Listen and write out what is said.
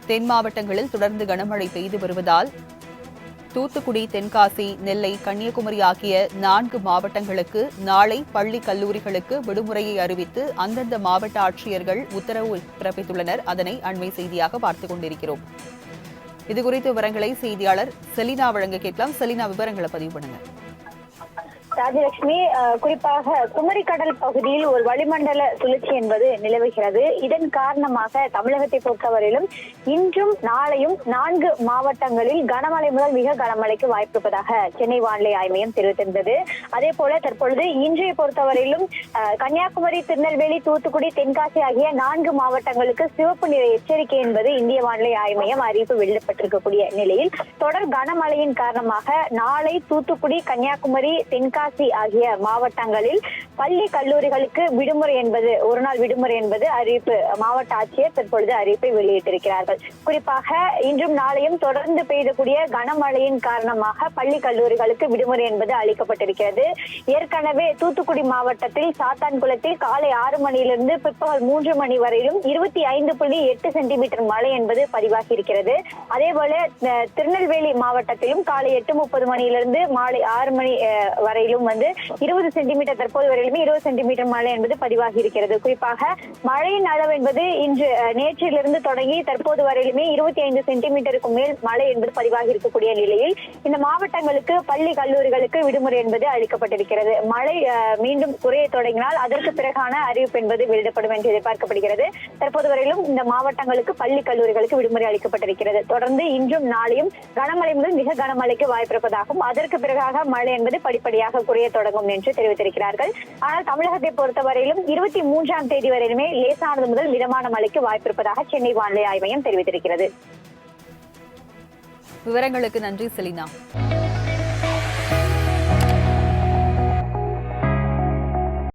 தென் மாவட்டங்களில் தொடர்ந்து கனமழை பெய்து வருவதால் தூத்துக்குடி, தென்காசி, நெல்லை, கன்னியாகுமரி ஆகிய 4 மாவட்டங்களுக்கு நாளை பள்ளி கல்லூரிகளுக்கு விடுமுறையை அறிவித்து அந்தந்த மாவட்ட ஆட்சியர்கள் உத்தரவு பிறப்பித்துள்ளனர். அதனை அண்மை செய்தியாக பார்த்துக் கொண்டிருக்கிறோம். இதுகுறித்த விவரங்களை செய்தியாளர் செலினா வழங்க கேட்கலாம். செலினா, விவரங்களை பதிவு பண்ணுங்க. ராஜலட்சுமி, குறிப்பாக குமரிக்கடல் பகுதியில் ஒரு வளிமண்டல சுழற்சி என்பது நிலவுகிறது. இதன் காரணமாக தமிழகத்தை பொறுத்தவரையிலும் இன்றும் நாளையும் 4 மாவட்டங்களில் கனமழை முதல் மிக கனமழைக்கு வாய்ப்பிருப்பதாக சென்னை வானிலை ஆய்வு மையம் தெரிவித்திருந்தது. அதே போல தற்பொழுது இன்றைய பொறுத்தவரையிலும் கன்னியாகுமரி, திருநெல்வேலி, தூத்துக்குடி, தென்காசி ஆகிய 4 மாவட்டங்களுக்கு சிவப்பு நிற எச்சரிக்கை என்பது இந்திய வானிலை ஆய்வு மையம் அறிவிப்பு வெளியிடப்பட்டிருக்கக்கூடிய நிலையில் தொடர் கனமழையின் காரணமாக நாளை தூத்துக்குடி, கன்னியாகுமரி, தென்காசி ஆகிய மாவட்டங்களில் பள்ளி கல்லூரிகளுக்கு விடுமுறை என்பது ஒருநாள் விடுமுறை என்பது அறிவிப்பு மாவட்ட ஆட்சியர் தற்பொழுது அறிவிப்பை வெளியிட்டிருக்கிறார்கள். குறிப்பாக இன்றும் நாளையும் தொடர்ந்து பெய்யக்கூடிய கனமழையின் காரணமாக பள்ளி கல்லூரிகளுக்கு விடுமுறை என்பது அளிக்கப்பட்டிருக்கிறது. ஏற்கனவே தூத்துக்குடி மாவட்டத்தில் சாத்தான்குளத்தில் காலை 6 மணியிலிருந்து பிற்பகல் 3 மணி வரையிலும் 25.8 சென்டிமீட்டர் மழை என்பது பதிவாகி இருக்கிறது. அதேபோல திருநெல்வேலி மாவட்டத்திலும் காலை 8:30 மணியிலிருந்து மாலை 6 மணி வரையிலும் 20 சென்டிமீட்டர் தற்போது வரையிலுமே 20 சென்டிமீட்டர் மழை என்பது பதிவாகி இருக்கிறது. குறிப்பாக மழையின் அளவு என்பது நேற்றிலிருந்து தொடங்கி தற்போது வரையிலுமே 25 சென்டிமீட்டருக்கு மேல் மழை என்பது பதிவாகி இருக்கக்கூடிய நிலையில் இந்த மாவட்டங்களுக்கு பள்ளி கல்லூரிகளுக்கு விடுமுறை என்பது அளிக்கப்பட்டிருக்கிறது. மழை மீண்டும் குறைய தொடங்கினால் அதற்கு பிறகான அறிவிப்பு என்பது வெளியிடப்படும் என்று எதிர்பார்க்கப்படுகிறது. தற்போது வரையிலும் இந்த மாவட்டங்களுக்கு பள்ளி கல்லூரிகளுக்கு விடுமுறை அளிக்கப்பட்டிருக்கிறது. தொடர்ந்து இன்றும் நாளையும் கனமழை முதல் மிக கனமழைக்கு வாய்ப்பிருப்பதாகவும் அதற்கு பிறகாக மழை என்பது படிப்படியாக குறைய தொடங்கும் என்று தெரிவித்திருக்கிறார்கள். ஆனால் தமிழகத்தை பொறுத்தவரையிலும் 23ஆம் தேதி வரையிலுமே லேசானது முதல் மிதமான மழைக்கு வாய்ப்பிருப்பதாக சென்னை வானிலை ஆய்வு மையம் தெரிவித்திருக்கிறது. விவரங்களுக்கு நன்றி செலினா.